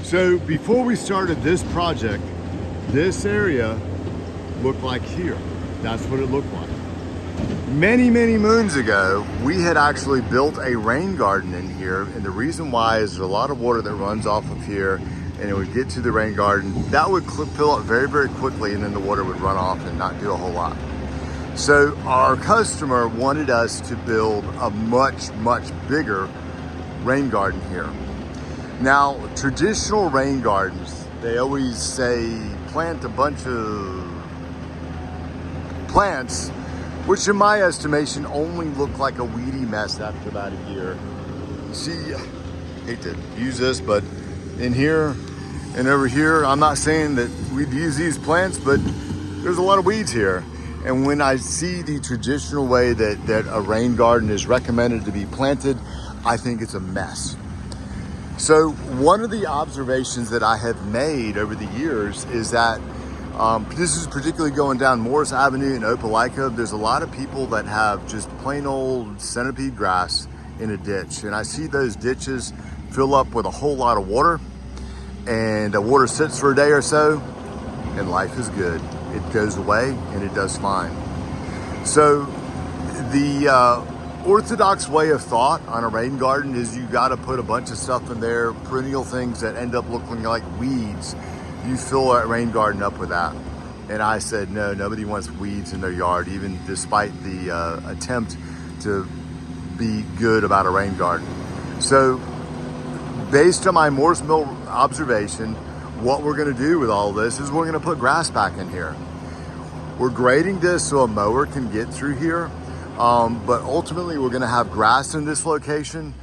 So before we started this project, this area looked like here. That's what it looked like. Many, many moons ago, we had actually built a rain garden in here. And the reason why is there's a lot of water that runs off of here and it would get to the rain garden. That would fill up very, very quickly and then the water would run off and not do a whole lot. So our customer wanted us to build a much, much bigger rain garden here. Now, traditional rain gardens, they always say plant a bunch of plants, which in my estimation only look like a weedy mess after about a year. See, I hate to use this, but in here and over here, I'm not saying that we'd use these plants, but there's a lot of weeds here. And when I see the traditional way that a rain garden is recommended to be planted, I think it's a mess. So one of the observations that I have made over the years is that this is particularly going down Morris Avenue in Opelika. There's a lot of people that have just plain old centipede grass in a ditch. And I see those ditches fill up with a whole lot of water, and the water sits for a day or so and life is good. It goes away and it does fine. So the orthodox way of thought on a rain garden is you got to put a bunch of stuff in there, perennial things that end up looking like weeds. You fill that rain garden up with that. And I said, no, nobody wants weeds in their yard, even despite the attempt to be good about a rain garden. So based on my Morris Mill observation, what we're gonna do with all this is we're gonna put grass back in here. We're grading this so a mower can get through here, but ultimately we're gonna have grass in this location.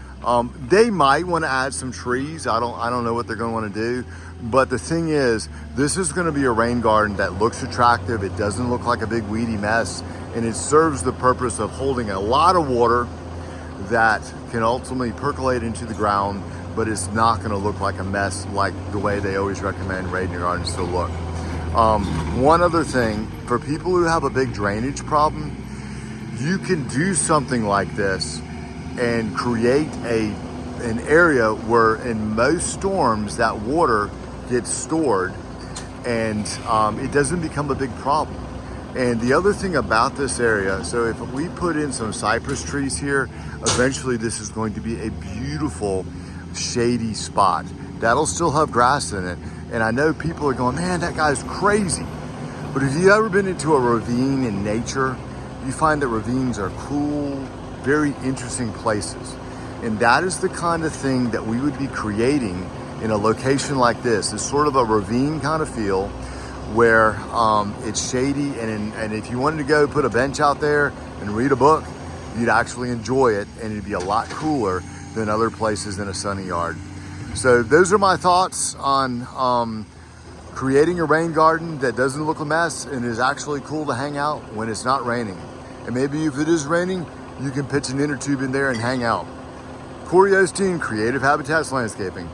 They might wanna add some trees. I don't know what they're gonna wanna do, but the thing is, this is gonna be a rain garden that looks attractive. It doesn't look like a big weedy mess, and it serves the purpose of holding a lot of water that can ultimately percolate into the ground, but it's not gonna look like a mess like the way they always recommend rain gardens to look. One other thing, for people who have a big drainage problem, you can do something like this and create an area where in most storms that water gets stored and it doesn't become a big problem. And the other thing about this area, so if we put in some cypress trees here, eventually this is going to be a beautiful shady spot that'll still have grass in it. And I know people are going, man, that guy's crazy. But if you've ever been into a ravine in nature, you find that ravines are cool, very interesting places. And that is the kind of thing that we would be creating in a location like this. It's sort of a ravine kind of feel where it's shady, and if you wanted to go put a bench out there and read a book, you'd actually enjoy it, and it'd be a lot cooler than other places in a sunny yard. So those are my thoughts on creating a rain garden that doesn't look a mess and is actually cool to hang out when it's not raining. And maybe if it is raining, you can pitch an inner tube in there and hang out. Corey Osteen, Creative Habitats Landscaping.